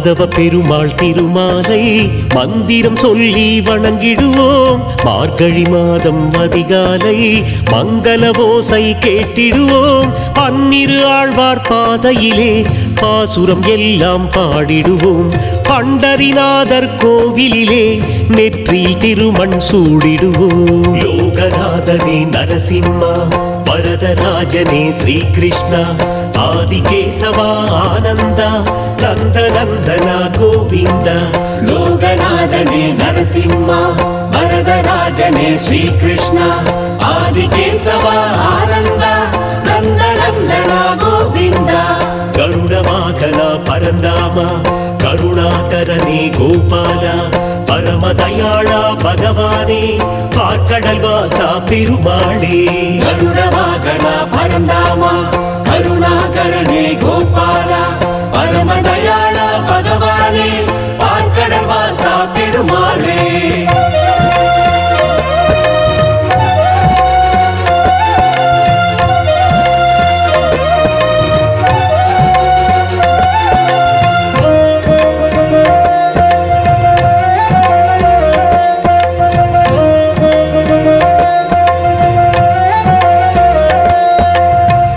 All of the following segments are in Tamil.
மாதவ பெருமாள் திருமாலை மந்திரம் சொல்லி வணங்கிடுவோம். மார்கழி மாதம் அதிகாலை மங்கள ஓசை கேட்டிடுவோம். பன்னிரு ஆழ்வார் பாதையிலே பாசுரம் எல்லாம் பாடிடுவோம். பண்டரிநாதர் கோவிலிலே நெற்றியில் திருமண் சூடிடுவோம். லோகநாதனே நரசிம்மா, வரதராஜனே ஸ்ரீகிருஷ்ணா, ஆதிகேசவா ஆனந்தா, நந்தநந்தனா கோவிந்தா. லோகநாதனே நரசிம்மா, வரதராஜனே ஸ்ரீகிருஷ்ணா, ஆதிகேசவா ஆனந்தா, நந்தநந்தனா கோவிந்தா. கருடவாகனா பரந்தாமா, கருணாகரனே கோபாலா, பரமதயாளா பகவானே, பார்க்கடல் வாசா பெருமாளே. கருடவாகனா பரந்தாமா, கருணாகரனே கோபாலா, பரமதயாளா பகவானே, பார்க்கடல் வாசா பெருமாளே.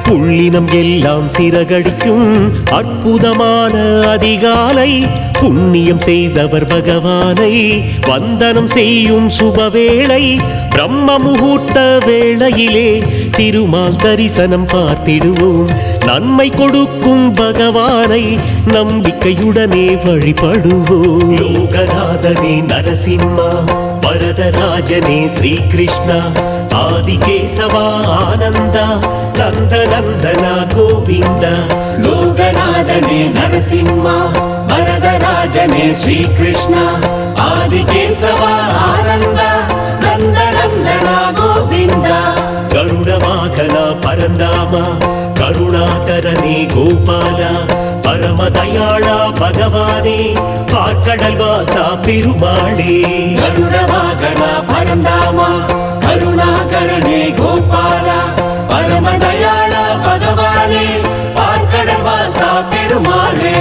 புள்ளினம் எல்லாம் சிறகடிக்கும் அற்புதமான அதிகாலை, புண்ணியம் செய்தவர் பகவானை வந்தனம் செய்யும் சுபவேளை. பிரம்ம முகூர்த்த வேளையிலே திருமால் தரிசனம் பார்த்திடுவோம். நன்மை கொடுக்கும் பகவானை நம்பிக்கையுடனே வழிபடுவோம். லோகநாதனே நரசிம்மா, வரதராஜனே ஸ்ரீகிருஷ்ணா, ஆதிகேசவா ஆனந்தா, நந்தநந்தனா கோவிந்தா. லோகநாதனே நரசிம்மா, வரதராஜனே ஸ்ரீகிருஷ்ணா, ஆதிகேசவா ஆனந்தா, நந்தநந்தனா கோவிந்தா. கருடவாகனா பரந்தாமா, கருணாகரனே கோபாலா, பரமதயாளா பகவானே, பார்க்கடல் வாசா பெருமாளே. கருடவாகனா பரந்தாமா, கருணாகரனே கோபாலா, பரமதயாளா பகவானே, பார்க்கடல் வாசா பெருமாளே.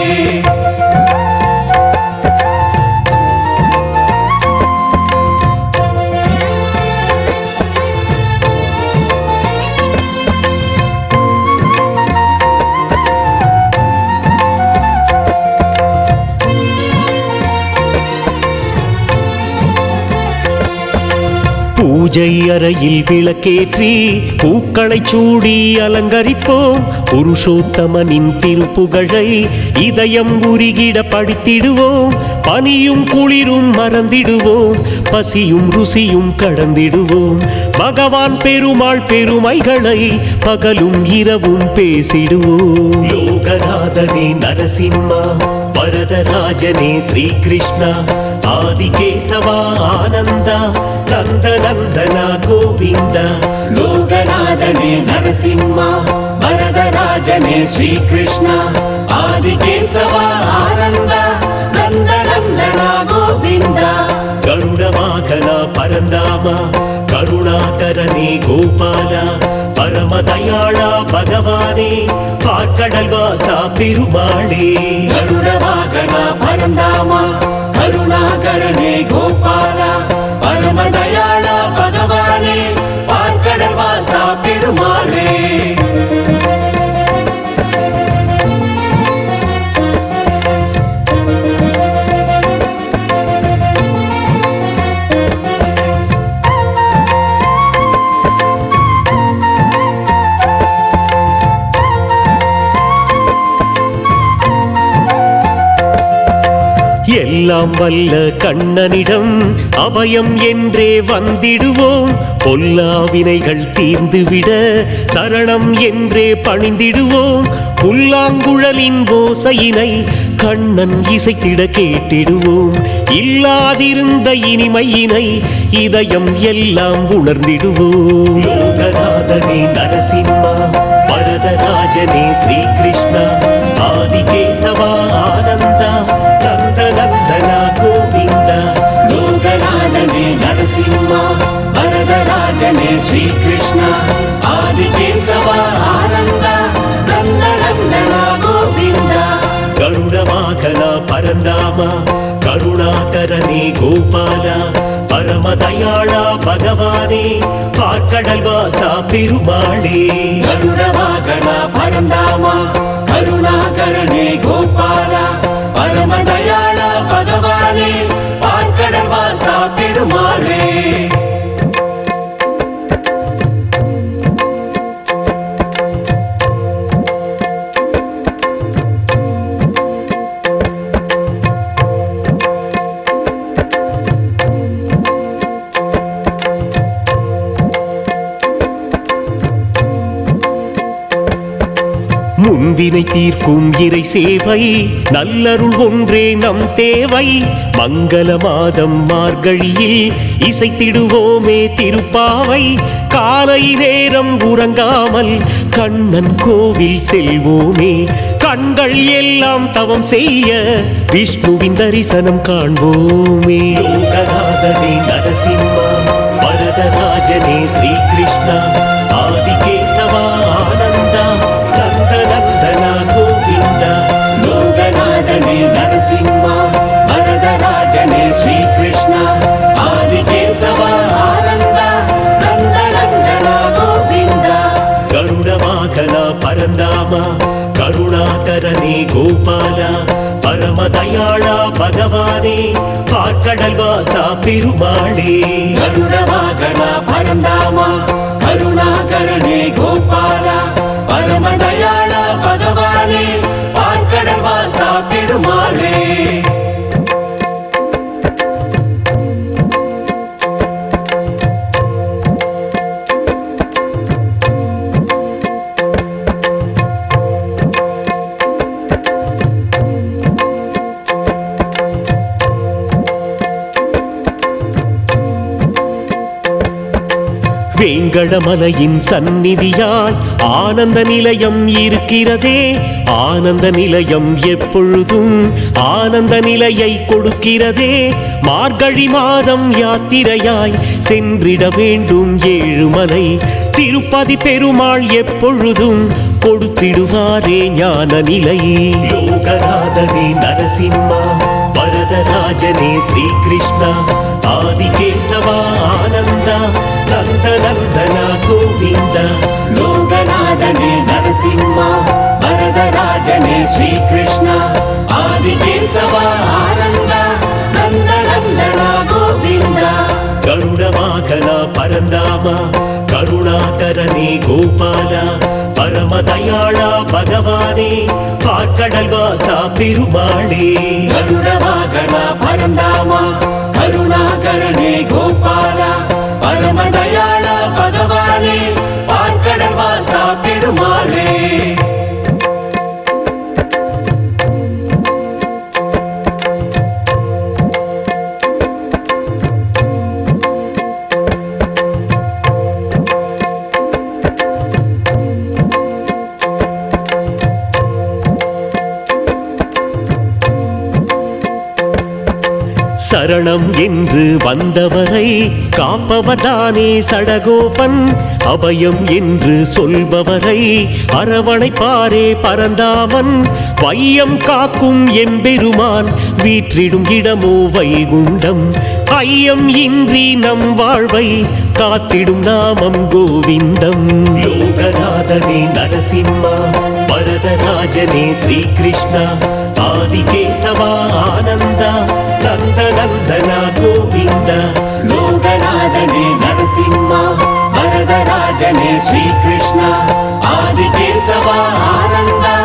பூஜை அறையில் விளக்கேற்றி பூக்களை சூடி அலங்கரிப்போம். புருஷோத்தமனின் திருப்புகழை இதயம் உருகிட படித்திடுவோம். பனியும் குளிரும் மறந்திடுவோம், பசியும் ருசியும் கடந்திடுவோம். பகவான் பெருமாள் பெருமைகளை பகலும் இரவும் பேசிடுவோம். லோகநாதனே நரசிம்மா, வரதராஜனே ஸ்ரீகிருஷ்ணா, ஆதிகேசவா ஆனந்தா, நந்தநந்தனா கோவிந்தா. லோகநாதனே நரசிம்மா, வரதராஜனே ஸ்ரீகிருஷ்ணா, ஆதிகேசவா ஆனந்தா, நந்தநந்தனா கோவிந்தா. கருடவாகனா பரந்தாமா, கருணாகரனே கோபாலா, பரமதயாளா பகவானே, பார்க்கடல் வாசா பெருமாளே. கருடவாகனா பரந்தாமா, கருணாகரனே கோபாலா, பரமதயாளா பகவானே, பார்க்கடல் வாசா பெருமாளே. எல்லாம் வல்ல கண்ணனிடம் அபயம் என்றே வந்திடுவோம். பொல்லாவினைகள் தீர்ந்துவிட சரணம் என்றே பணிந்திடுவோம். புல்லாங்குழலின் ஓசையினை கண்ணன் இசைத்திட கேட்டிடுவோம். இல்லாதிருந்த இனிமையினை இதயம் எல்லாம் உணர்ந்திடுவோம். லோகநாதனே நரசிம்மா, வரதராஜனே ஸ்ரீகிருஷ்ணா, ஆதிகேசவா ஆனந்தா, நந்தநந்தனா கோவிந்தா. லோகநாதனே நரசிம்மா, வரதராஜனே ஸ்ரீகிருஷ்ணா, ஆதிகேசவா ஆனந்தா, நந்தநந்தனா கோவிந்தா. கருடவாகனா பரந்தாமா கருணாகரனே கோபாலா பரமதயாளா பகவானே பார்க்கடல் வாசா பெருமாளே கருட வாகனா பரந்தாமா கருணாகரனே கோபாலா பரமதயாளா பகவானே பார்க்கடல் வாசா பெருமாளே முன்வினை தீர்க்கும் இறை சேவை நல்லருள் ஒன்றே நம் தேவை மங்கள மாதம் மார்கழியில் இசைத்திடுவோமே திருப்பாவை காலை நேரம் உறங்காமல் கண்ணன் கோவில் செல்வோமே கண்கள் எல்லாம் தவம் செய்ய விஷ்ணுவின் தரிசனம் காண்போமே லோகநாதனே நரசிம்மா வரதராஜனே ஸ்ரீ கிருஷ்ணா ஆதிகேசவா ஆனந்தா நந்தநந்தனா கோவிந்தா லோகநாதனே நரசிம்மா வரதராஜனே ஸ்ரீ கிருஷ்ணா ஆதிகேசவா ஆனந்தா நந்தநந்தனா கோவிந்தா கருட வாகனா பரந்தாமா கருணாகரனே கோபாலா பரமதயாளா பகவானே பார்க்கடல் வாசா பெருமாளே கருட வாகனா பரந்தாமா கருணாகரனே கோபாலா பரமதயாளா பகவானே பார்க்கடல் வாசா பெருமாளே வேங்கடமலையின் சந்நிதியாய் ஆனந்த நிலையம் இருக்கிறதே ஆனந்த நிலையம் எப்பொழுதும் ஆனந்த நிலையை கொடுக்கிறதே மார்கழி மாதம் யாத்திரையாய் சென்றிட வேண்டும் ஏழுமலை திருப்பதி பெருமாள் எப்பொழுதும் கொடுத்திடுவாரே ஞான நிலை லோகநாதனே நரசிம்மா வரதராஜனே ஸ்ரீ கிருஷ்ணா ஆதிகேசவா ஆனந்தா நந்தநந்தனா கோவிந்தா லோகநாதனே நரசிம்மா வரதராஜனே ஸ்ரீ கிருஷ்ணா ஆதிகேசவா ஆனந்தா நந்தநந்தனா கோவிந்தா கருட வாகனா பரந்தாமா கருணாகரனே கோபாலா பரமதயாளா பகவானே பார்க்கடல் வாசா பெருமாளே கருட வாகனா பரந்தாமா கருணாகரனே கோபாலா பரமதயாளா பகவானே பார்க்கடல் வாசா பெருமாளே சரணம் என்று வந்தவரை காப்பவர்தானே சடகோபன் அபயம் என்று சொல்பவரை அரவணைப்பாரே பரந்தாமன் வையம் காக்கும் எம்பெருமான் வீற்றிடும் இடமோ வைகுண்டம் ஐயம் இன்றி நம் வாழ்வை காத்திடும் நாமம் கோவிந்தம் லோகநாதனே நரசிம்மா வரதராஜனே ஸ்ரீ கிருஷ்ணா ஆதிகேசவா ஆனந்தா நந்தநந்தனா கோவிந்தா லோகநாதனே நரசிம்மா வரதராஜனே ஸ்ரீ கிருஷ்ணா ஆதிகேசவா ஆனந்தா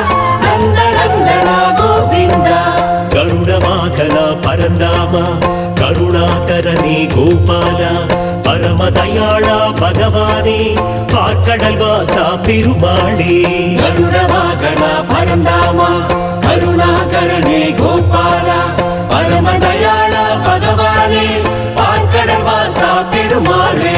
நந்தநந்தனா கோவிந்தா கருட வாகனா பரந்தாமா கருணாகரனே கோபாலா பரமதயாளா பகவானே பார்க்கடல் வாசா பெருமாளே கருட வாகனா பரந்தாமா கருணாகரனே கோபாலா பரமதயாளா பகவானே பார்க்கடல் வாசா பெருமாளே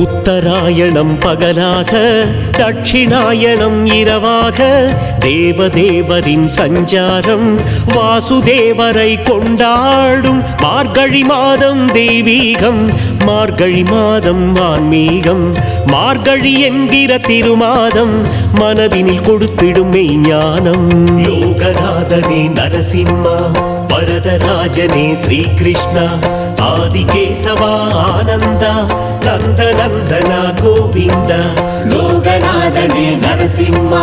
உத்தராயணம் பகலாக தட்சிணாயணம் இரவாக தேவதேவரின் சஞ்சாரம் வாசுதேவரை கொண்டாடும் மார்கழி மாதம் தெய்வீகம் மார்கழி மாதம் ஆன்மீகம் மார்கழி என்கிற திருமாதம் மனதினில் கொடுத்திடும் மெய்ஞானம் லோகநாதனே நரசிம்மா வரதராஜனே ஸ்ரீகிருஷ்ணா ஆதிகேசவா ஆனந்தா நந்தநந்தனா கோவிந்தா லோகநாதனே நரசிம்மா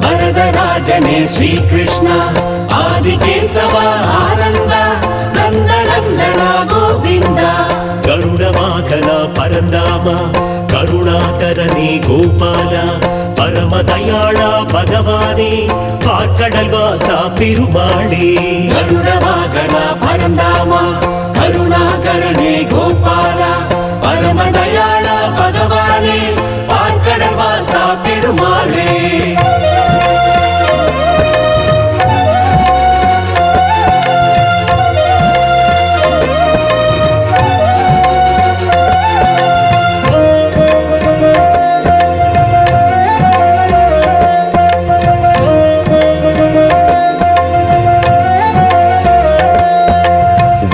வரதராஜனே ஸ்ரீகிருஷ்ணா ஆதிகேசவா ஆனந்தா நந்தநந்தனா கோவிந்தா கருடவாகனா பரந்தாமா கருணாகரனே கோபாலா பரமதயாளா பகவானே பார்க்கடல் வாசா பெருமாளே கருடவாகனா பரந்தாமா கருணாகரனே கோபாலா பரமதயாளா பகவானே பார்க்கடல் வாசா பெருமாளே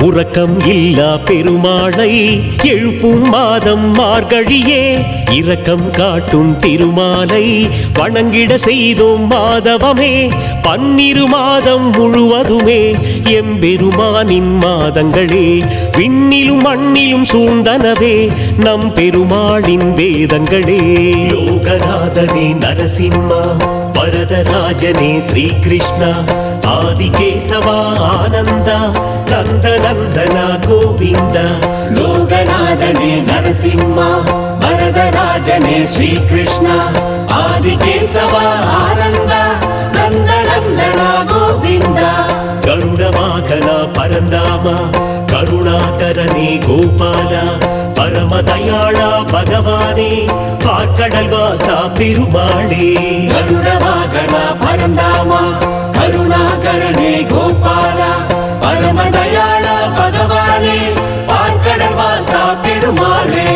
உறக்கம் இல்லா பெருமாளை எழுப்பும் மாதம் மார்கழியே இரக்கம் காட்டும் திருமாலை வணங்கிட செய்தோம் மாதவமே பன்னிரு மாதம் முழுவதுமே எம்பெருமானின் மாதங்களே விண்ணிலும் மண்ணிலும் சூழ்ந்தனவே நம் பெருமாளின் வேதங்களே லோகநாதனே நரசிம்மா வரதராஜனே ஸ்ரீகிருஷ்ணா ஆதிகேசவா ஆனந்தா நந்தநந்தனா கோவிந்தா லோகநாதனே நரசிம்மா வரதராஜனே ஸ்ரீகிருஷ்ணா ஆதிகேசவா ஆனந்தா நந்தநந்தனா கோவிந்தா கருடவாகனா பரந்தாமா கருணாகரனே கோபாலா பரமதயாளா பகவானே பார்க்கடல் வாசா பெருமாளே கருடவாகனா பரந்தாமா கருணாகரனே கோபாலா பரமதயாளா பகவானே பார்க்கடல் வாசா பெருமாளே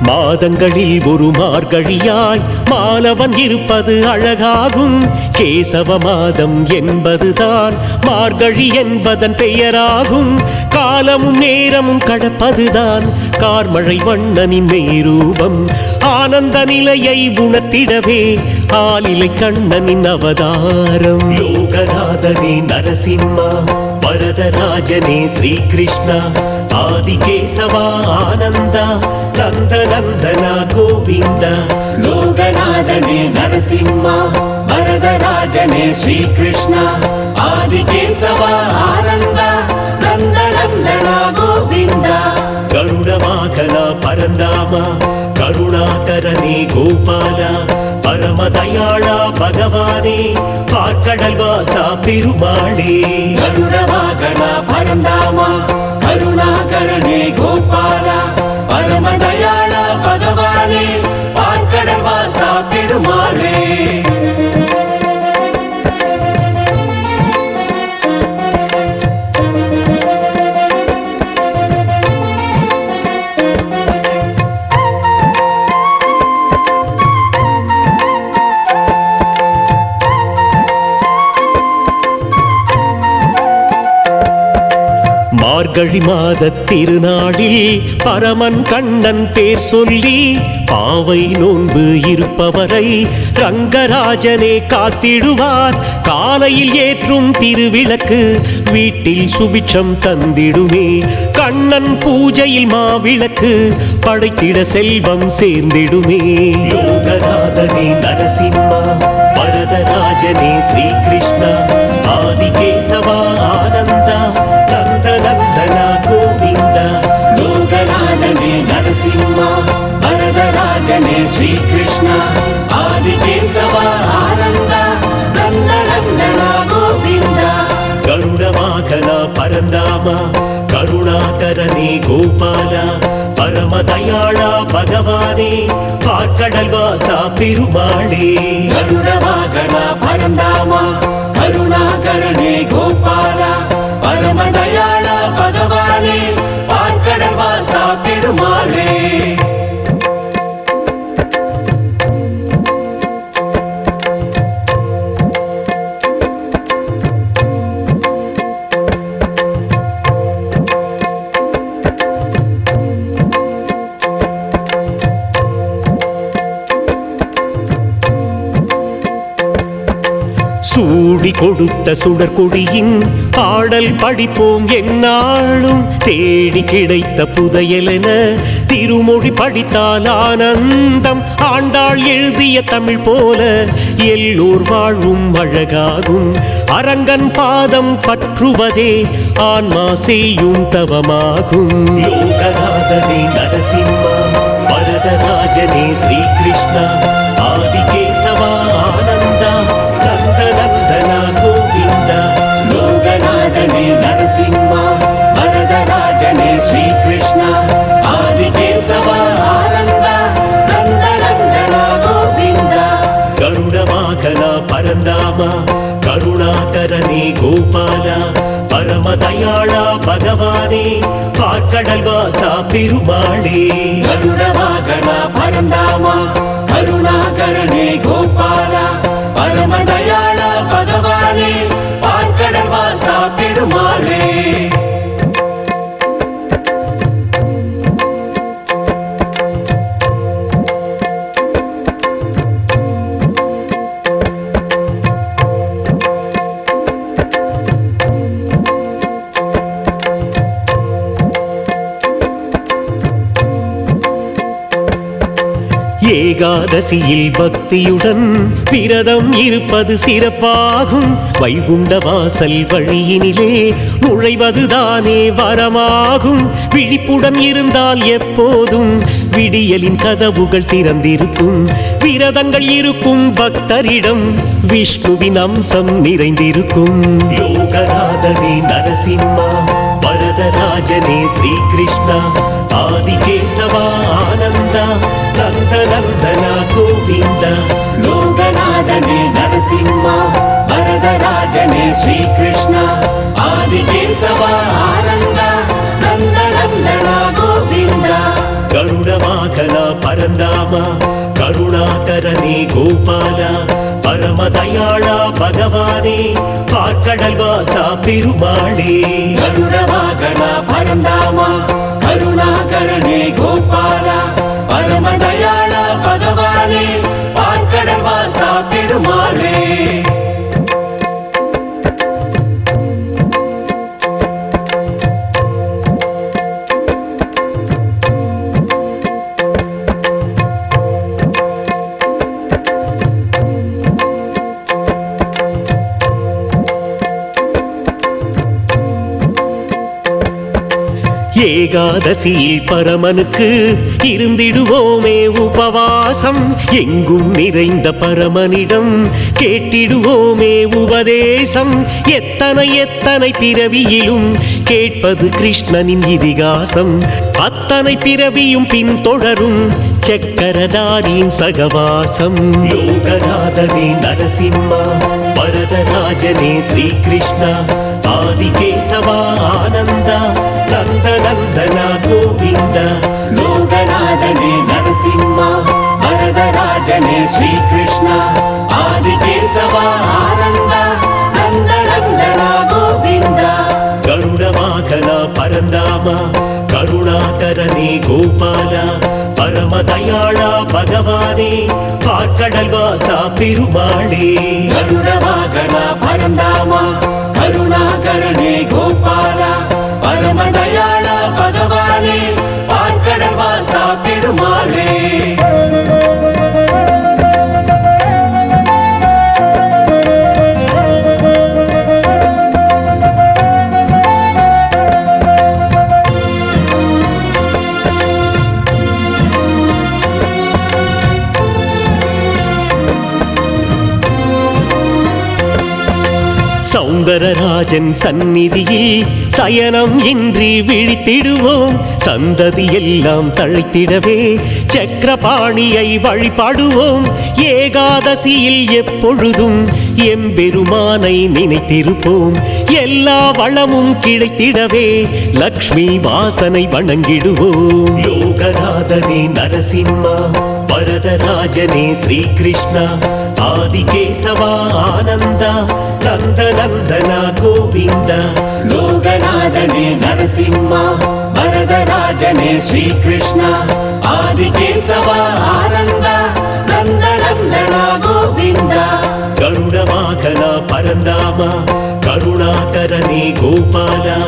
மாதங்களில் ஒரு மார்கழியாய் மாலவன் இருப்பது அழகாகும் கேசவ மாதம் என்பதுதான் மார்கழி என்பதன் பெயராகும் காலமும் நேரமும் கடப்பதுதான் கார்மழை வண்ணனின் மெய்ரூபம் ஆனந்த நிலையை உணர்த்திடவே ஆலிலை கண்ணனின் அவதாரம் லோகநாதனே நரசிம்மா வரதராஜனே ஸ்ரீகிருஷ்ணா ஆதிகேசவா ஆனந்தா நந்தநந்தனா கோவிந்தா லோகநாதனே நரசிம்மா வரதராஜனே ஸ்ரீகிருஷ்ணா ஆதிகேசவா ஆனந்தா நந்தநந்தனா கோவிந்தா கருடவாகனா பரந்தாமா கருணாகரனே கோபாலா பரமதயாளா பகவானே பார்க்கடல் வாசா பெருமாளே கருடவாகனா பரந்தாமா கருணாகரனே கோபாலா பரமதயாளா பகவானே பார்க்கடல் வாசா பெருமாளே மார்கழி மாத திருநாளில் பரமன் கண்ணன் பேர் சொல்லி பாவை நோன்பு இருப்பவரை ரங்கராஜனே காத்திடுவார் காலையில் ஏற்றும் திருவிளக்கு வீட்டில் சுபிட்சம் தந்திடுமே கண்ணன் பூஜையில் மாவிளக்கு படைத்திட செல்வம் சேர்ந்திடுமே லோகநாதனே நரசிம்மா வரதராஜனே ஸ்ரீகிருஷ்ணா ஆதிகேசவா ஆனந்தா நந்தநந்தனா கோவிந்தா லோகநாதனே நரசிம்மா வரதராஜனே ஸ்ரீகிருஷ்ணா ஆதிகேசவா ஆனந்தா நந்தநந்தனா கோவிந்தா கருடவாகனா கருணாகரா பரந்தாமா கருணாகரனே கோபாலா பரமதயாளா பகவானே பார்க்கடல் வாசா பெருமாளே கருணவாகனா பரந்தாமா கருணாகரனே கோபாலா பரமதயாளா பகவானே பார்க்கடல் வாசா பெருமாளே சூடி கொடுத்த சுடற்கொடியின் பாடல் படிப்போம் எந்நாளும் தேடி கிடைத்த புதையலென திருமொழி படித்தால் ஆனந்தம் ஆண்டாள் எழுதிய தமிழ் போல எல்லோர் வாழ்வும் அழகாகும் அரங்கன் பாதம் பற்றுவதே ஆன்மா செய்யும் தவமாகும் லோகநாதனே நரசிம்மா வரதராஜனே ஸ்ரீ கிருஷ்ணா ஆதிகேசவா ஆனந்தா நந்தநந்தனா கோவிந்தா லோகநாதனே நரசிம்மா வரதராஜனே ஸ்ரீ கிருஷ்ணா ஆதிகேசவா ஆனந்தா நந்தநந்தனா கோவிந்தா கருணவாகனா பரந்தாமா கருணாகரனே கோபாலா பரமதயாளா பகவானே பார்க்கடல் வாசா பெருமாளே கருணவாகனா பரந்தாமா கருணாகரனே கோபாலா பரமதயாளா பகவானே பார்க்கடல் வாசா பெருமாளே ஏகாதசியில் பக்தியுடன் விரதம் இருப்பது சிறப்பாகும் வைகுண்ட வாசல் வழியினிலே நுழைவதுதானே வரமாகும் விழிப்புடன் இருந்தால் எப்போதும் விடியலின் கதவுகள் திறந்திருக்கும் விரதங்கள் இருக்கும் பக்தரிடம் விஷ்ணுவின் அம்சம் நிறைந்திருக்கும் லோகநாதனே நரசிம்மா வரதராஜனே ஸ்ரீ கிருஷ்ணா ஆதிகேசவா ஆனந்தா நந்தநந்தனா கோவிந்தா லோகநாதனே நரசிம்மா வரதராஜனே ஸ்ரீ கிருஷ்ணா ஆதிகேசவா ஆனந்தா நந்தநந்தனா கோவிந்தா கருணவாகனா பரந்தாமா கருணாகரனே கோபாலா பரமதயாளா பகவானே பார்க்கடல் வாசா பெருமாளே கருணவாகனா பரந்தாமா கருணாகரனே கோபாலா பரமதயாளா பகவானே பார்க்கடல் வாசா பெருமாளே ஏகாதசியில் பரமனுக்கு இருந்திடுவோமே உபவாசம் எங்கும் நிறைந்த பரமனிடம் கேட்டிடுவோமே உபதேசம் எத்தனை எத்தனை பிறவியிலும் கேட்பது கிருஷ்ணனின் இதிகாசம் அத்தனை பிறவியும் பின்தொடரும் சக்கரதாரியின் சகவாசம் லோகநாதனே நரசிம்மா வரதராஜனே ஸ்ரீ கிருஷ்ணா ஆதிகேசவா ஆனந்தா நந்தநந்தனா கோவிந்தா லோகநாதனே நரசிம்மா வரதராஜனே ஸ்ரீ கிருஷ்ணா ஆதிகேசவா ஆனந்தா நந்தநந்தனா கோவிந்தா கருணவாகனா பரந்தாமா கருணாகரனே கோபாலா பரமதயாளா பகவானே பார்க்கடல் வாசா பெருமாளே கருணவாகனா பரந்தாமா கருணாகரனே கோபாலா பரமதயாளா பகவானே பார்க்கடல் வாசா பெருமாளே சௌந்தரராஜன் சந்நிதியில் சயனம் இன்றி விழித்திடுவோம். சந்ததி எல்லாம் தழைத்திடவே சக்கரபாணியை வழிபாடுவோம். ஏகாதசியில் எப்பொழுதும் எம்பெருமானை நினைத்திருப்போம். எல்லா வளமும் கிடைத்திடவே லக்ஷ்மி வாசனை வணங்கிடுவோம். லோகநாதனே நரசிம்மா, வரதராஜனே ஸ்ரீகிருஷ்ணா, ஆதிகேசவா ஆனந்தா, நந்தநந்தன கோவிந்த. லோகநாதனே நரசிம்மா, வரதராஜனே ஸ்ரீகிருஷ்ணா, ஆதிகேசவா ஆனந்தா, நந்தநந்தன கோவிந்த. கருடவாகனா பரந்தாமா, கருணாகரனே கோபாலா,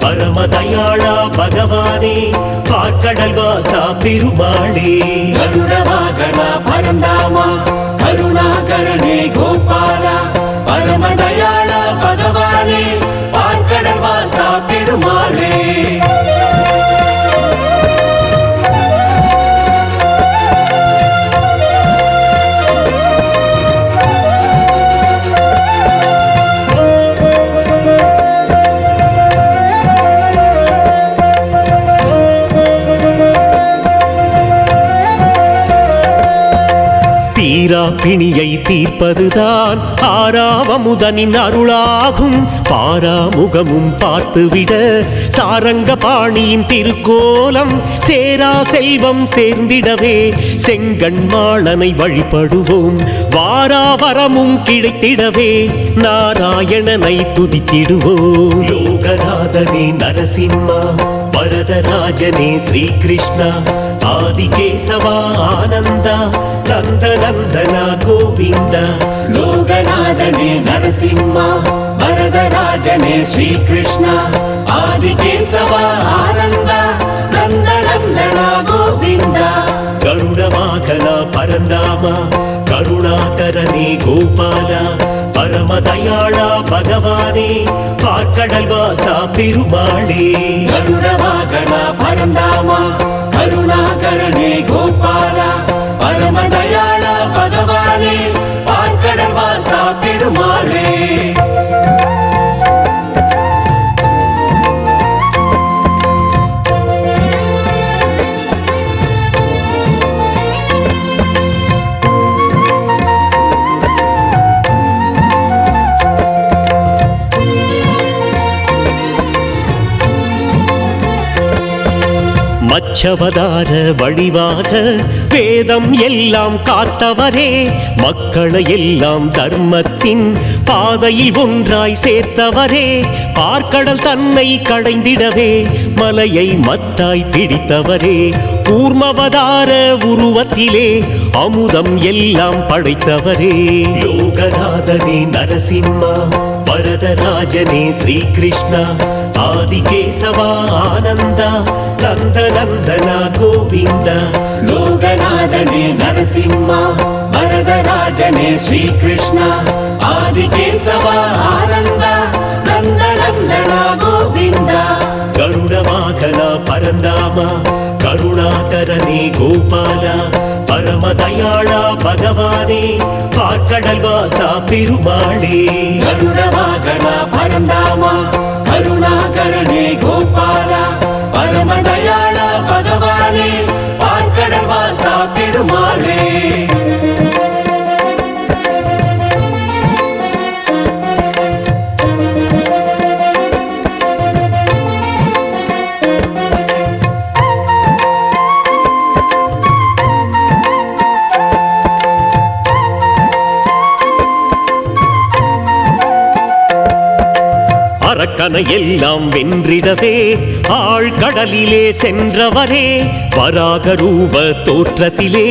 பரமதயாளா பகவானே, பார்க்கடல் வாசா பெருமாளே. கருடவாகனா பரந்தாமா, கருணாகரனே கோபாலா, பரமதயாளா பகவானே, பார்க்கடல் வாசா பெருமாளே. தீரா பிணியை தீர்ப்பதுதான் ஆறாவமுதனின் அருளாகும். பாராமுகமும் பார்த்துவிட சாரங்க பாணியின் திருக்கோலம், சேரா செல்வம் சேர்ந்திடவே செங்கண்மாளனை வழிபடுவோம். வாராவரமும் கிடைத்திடவே நாராயணனை துதித்திடுவோம். லோகநாதனே நரசிம்மா, வரதராஜனே ஸ்ரீகிருஷ்ணா, ஆதிகேசவா ஆனந்தா, நந்தநந்தன கோவிந்த. லோகநாதனே நரசிம்மா, வரதராஜனே ஸ்ரீகிருஷ்ணா, ஆதிகேசவா ஆனந்தா, நந்தநந்தன கோவிந்த. கருடவாகனா பரந்தாமா, கருணாகரனே கோபாலா, பரமதயாளா பகவானே, பார்க்கடல் வாசா பெருமாளே. கருடவாகனா பரந்தாமா, கருணாகரனே கோபாலா, பரமதயாளா பகவானே, பார்க்கடல் வாசா பெருமாளே. மச்சவதார வடிவாக வேதம் எல்லாம் காத்தவரே, மக்களை எல்லாம் தர்மத்தின் பாதையில் ஒன்றாய் சேர்த்தவரே, பார்க்கடல் தன்னை கடைந்திடவே மலையை மத்தாய் பிடித்தவரே, கூர்மவதார உருவத்திலே அமுதம் எல்லாம் படைத்தவரே. லோகநாதனே நரசிம்மா, வரதராஜனே ஸ்ரீகிருஷ்ணா, ஆதிகேசவா ஆனந்தா, நந்தநந்தன கோவிந்த. லோகநாதனே நரசிம்மா, வரதராஜனே ஸ்ரீகிருஷ்ணா, ஆதிகேசவா ஆனந்தா, நந்தநந்தன கோவிந்த. கருடவாகனா பரந்தாமா, கருணாகரனே கோபாலா, பரமதயாளா பகவானே, பார்க்கடல் வாசா பெருமாளே. கருடவாகனா பரந்தாமா, கருணாகரனே கோபாலா, பரமதயாளா பகவானே, பார்க்கடல் வாசா பெருமாளே. அரக்கனை எல்லாம் வென்றிடவே ஆழ்கடலிலே சென்றவரே, வராக ரூப தோற்றத்திலே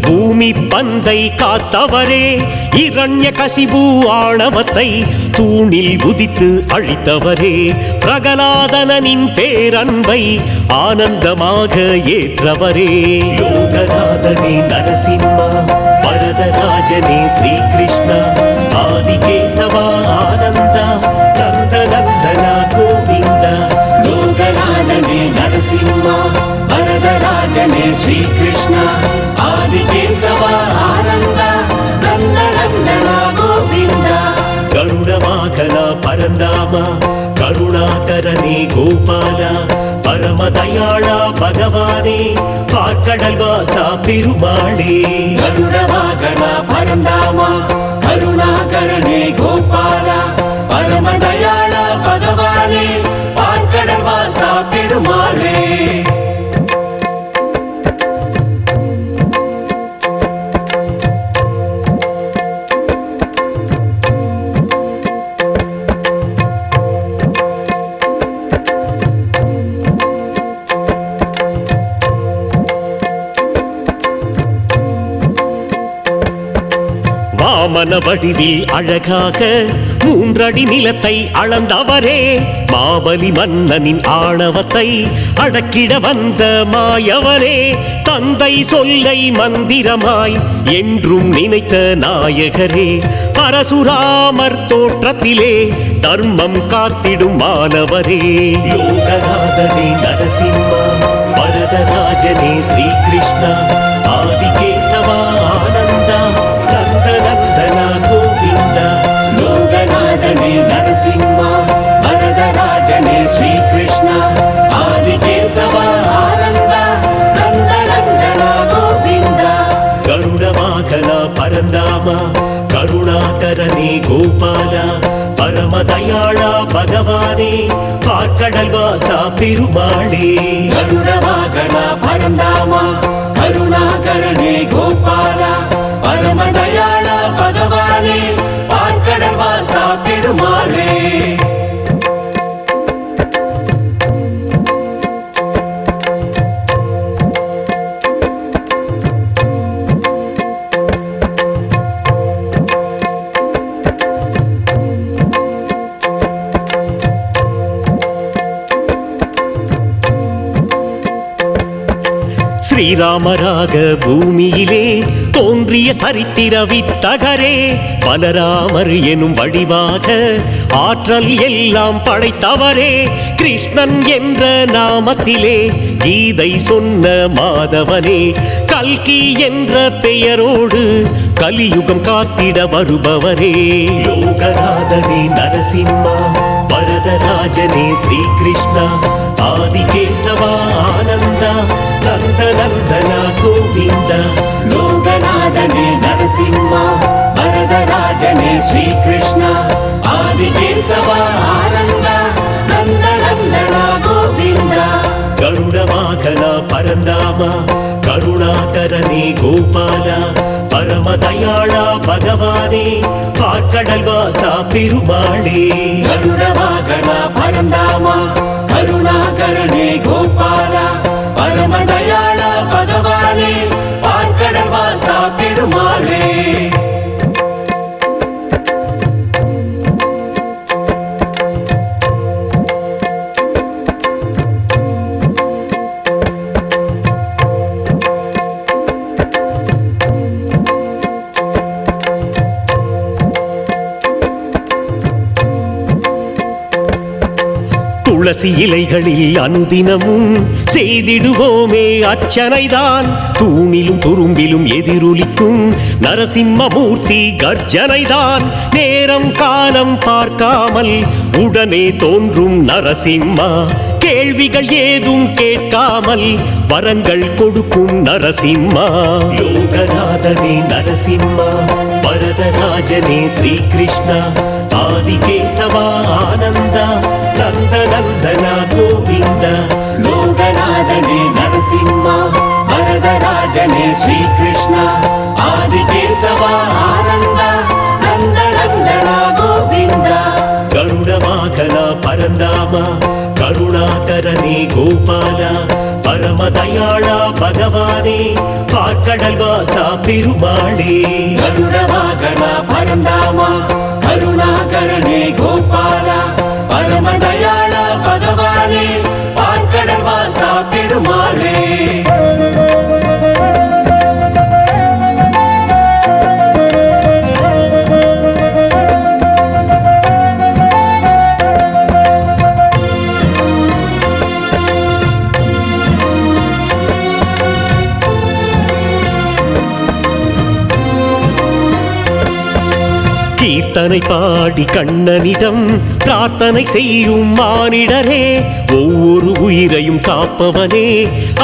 பூமி பந்தை காத்தவரே, இரண்ய கசிபு ஆணவத்தை தூணில் உதித்து அழித்தவரே, பிரகலாதனின் பேரன்பை ஆனந்தமாக ஏற்றவரே. லோகநாதனே நரசிம்மா, வரதராஜனே ஸ்ரீகிருஷ்ணா, ஆதிகேசவா ஆனந்தா, நந்தநந்தன கோவிந்த. லோகநாதனே நரசிம்மா, வரதராஜனே ஸ்ரீகிருஷ்ணா, ஆதிகேசவா ஆனந்தா, நந்தநந்தன கோவிந்த. கருடவாக வாகனா பரந்தாமா கருணாகரனே கோபாலா பரமதயாளா பகவானே பார்க்கடல் வாசா பெருமாளே கருட வாகனா பரந்தாமா கருணாகரனே கோபாலா பரமதயாளா பகவானே பார்க்கடல் வாசா பெருமாளே வாமன வடிவில் அழகாக 3 அடி நிலத்தை அளந்தவரே மாபலி மன்னனின் ஆணவத்தை அடக்கிட வந்த மாயவரே தந்தை சொல்லை மந்திரமாய் என்றும் நினைத்த நாயகரே பரசுராமர் தோற்றத்திலே தர்மம் காத்திடும் மாணவரே யோகநாதனே நரசிம்மா வரதராஜனே ஸ்ரீ கிருஷ்ணா ஆதிகேசவா ஆனந்தா நந்தநந்தனா கோவிந்தா லோகநாதனே நரசிம்மா வரதராஜனே ஸ்ரீ கிருஷ்ணா ஆதிகேசவா ஆனந்தா நந்தநந்தனா கோவிந்தா கருட வாகனா பரந்தாமா கருணாகரனே கோபாலா பரமதயாளா பகவானே பார்க்கடல் வாசா பெருமாளே கருட வாகனா பரந்தாமா கருணாகரனே கோபாலா பரமதயாளா பகவானே பார்க்கடல் வாசா பெருமாளே ஸ்ரீராமராக பூமியிலே தோன்றிய சரித்திர வித்தகரே பலராமர் எனும் வடிவாக ஆற்றல் எல்லாம் படைத்தவரே கிருஷ்ணன் என்ற நாமத்திலே கீதை சொன்ன மாதவனே கல்கி என்ற பெயரோடு கலியுகம் காத்திட வருபவரே யோகநாதனே நரசிம்மா வரதராஜனே ஸ்ரீ கிருஷ்ணா ஆதிகேசவா ஆனந்தா நந்தநந்தனா கோவிந்தா லோகநாதனே நரசிம்மா வரதராஜனே ஸ்ரீ கிருஷ்ணா ஆதிகேசவா ஆனந்தா நந்தநந்தனா கோவிந்தா கருட வாகனா பரந்தாமா கருணாகரனே கோபாலா பரமதயாளா பகவானே பார்க்கடல் வாசா பெருமாளே கருட வாகனா பரந்தாமா கருணாகரனே கோபாலா பரமதயாளா பகவானே பார்க்கடல் வாசா பெருமாளே துளசி இலைகளில் அனுதினமும் செய்திடுவோமே அர்ச்சனைதான் தூணிலும் துரும்பிலும் எதிரொலிக்கும் நரசிம்மமூர்த்தி கர்ஜனைதான் நேரம் காலம் பார்க்காமல் உடனே தோன்றும் நரசிம்மா கேள்விகள் ஏதும் கேட்காமல் வரங்கள் கொடுக்கும் நரசிம்மா யோகநாதனே நரசிம்மா வரதராஜனே ஸ்ரீ கிருஷ்ணா ஆதிகேசவா ஆனந்தா நந்தநந்தனா கோவிந்தா லோகநாதனே நரசிம்மா வரதராஜனே ஸ்ரீ கிருஷ்ணா ஆதிகேசவா ஆனந்தா நந்தநந்தனா கோவிந்தா கருட வாகனா பரந்தாமா கருணாகரனே கோபாலா பரமதயாளா பகவானே பார்க்கடல் வாசா பெருமாளே கருட வாகனா பரந்தாமா கருணாகரனே கோபாலா பரமதயாளா பகவானே பார்க்கடல் வாசா பெருமாளே கீர்த்தனை பாடி கண்ணனிடம் பிரார்த்தனை செய்யும் மானிடரே, ஒவ்வொரு உயிரையும் காப்பவனே,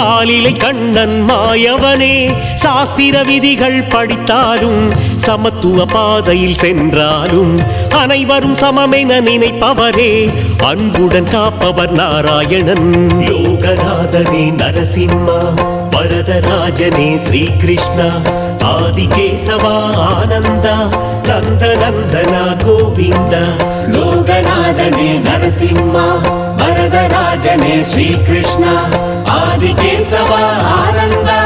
ஆலிலை கண்ணன் மாயவனே. சாஸ்திர விதிகள் படித்தாலும் சமத்துவ பாதையில் சென்றாலும் அனைவரும் சமமென நினைப்பவரே, அன்புடன் காப்பவர் நாராயணன். லோகநாதனே நரசிம்மா, வரதராஜனே ஸ்ரீகிருஷ்ணா, ஆதிகேசவா ஆனந்தா, நந்தநந்தனா கோவிந்தா. லோகநாதனே நரசிம்மா, வரதராஜனே ஸ்ரீகிருஷ்ணா, ஆதிகேசவா ஆனந்தா,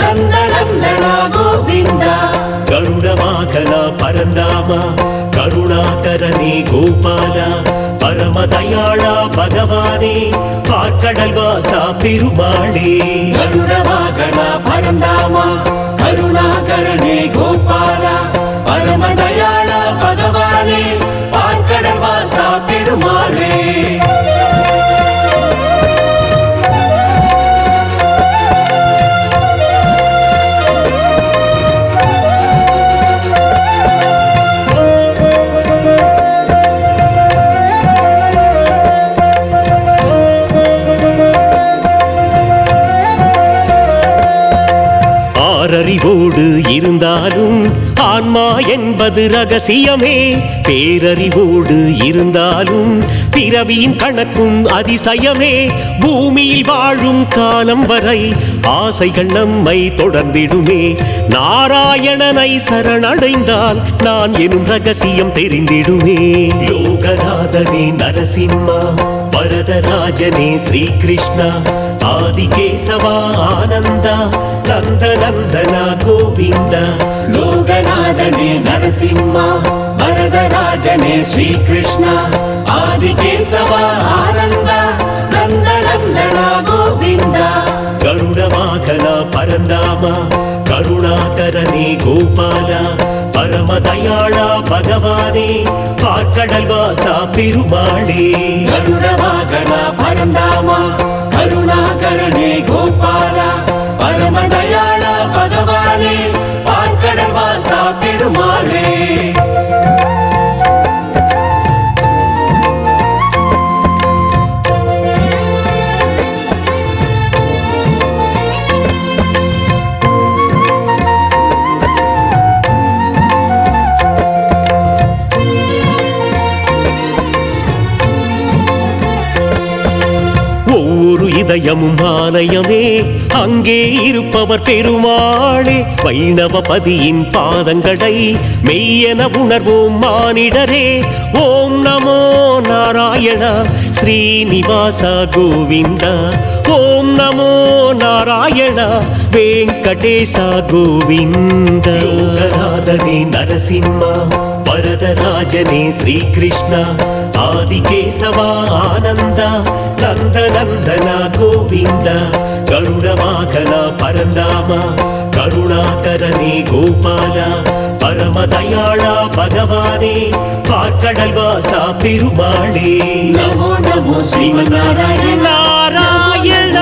நந்தநந்தனா கோவிந்தா. கருடவாகனா பரந்தாமா, கருணாகரனே கோபாலா, பரமதயாளா பகவானே, பார்க்கடல் வாசா பெருமாளே. கருடவாகனா பரந்தாமா, கருணாகரனே கோபாலா, பரமதயாளா பகவானே, பார்க்கடல் வாசா பெருமாளே. அறிவோடு இருந்தாலும் ஆன்மா என்பது ரகசியமே, பேரறிவோடு இருந்தாலும் பிறவியின் கணக்கும் அதிசயமே. பூமியில் வாழும் காலம் வரை ஆசைகள் நம்மை தொடர்ந்திடுமே, நாராயணனை சரணடைந்தால் நான் எனும் ரகசியம் தெரிந்திடுமே. லோகநாதனே நரசிம்மா, வரதராஜனே ஸ்ரீகிருஷ்ணா, ஆதிகேசவா ஆனந்தா, நந்தநந்தனா கோவிந்தா. லோகநாதனே நரசிம்மா, வரதராஜனே ஸ்ரீகிருஷ்ணா, ஆதிகேசவா ஆனந்தா, நந்தநந்தனா கோவிந்தா. கருடவாகனா பரந்தாமா, கருணாகரனே கோபாலா, பரமதயாளா பகவானே, பார்க்கடல் வாசா பெருமாளே. கருடவாகனா பரந்தாமா, கருணாகரனே கோபாலா, பரமதயாளா பகவானே, பார்க்கடல் வாசா பெருமாளே. ஒவ்வொரு இதயமும் ஆலயமே, அங்கே இருப்பவர் பெருமாளே. வைணவபதியின் பாதங்களை மெய்யென உணர்வோம் மானிடரே. ஓம் நமோ நாராயணா, ஸ்ரீனிவாசா கோவிந்தா. ஓம் நமோ நாராயணா, வெங்கடேசா கோவிந்தா. லோகநாதனே நரசிம்மா, வரதராஜனே ஸ்ரீகிருஷ்ணா, ஆதிகேசவா ஆனந்தா, நந்தநந்தனா கோவிந்தா. கருடவாகனா பரந்தாமா, கருணாகரனே கோபாலா, பரமதயாளா பகவானே, பார்க்கடல் வாசா பெருமாளே. நமோ நமோ ஸ்ரீமன் நாராயண நாராயண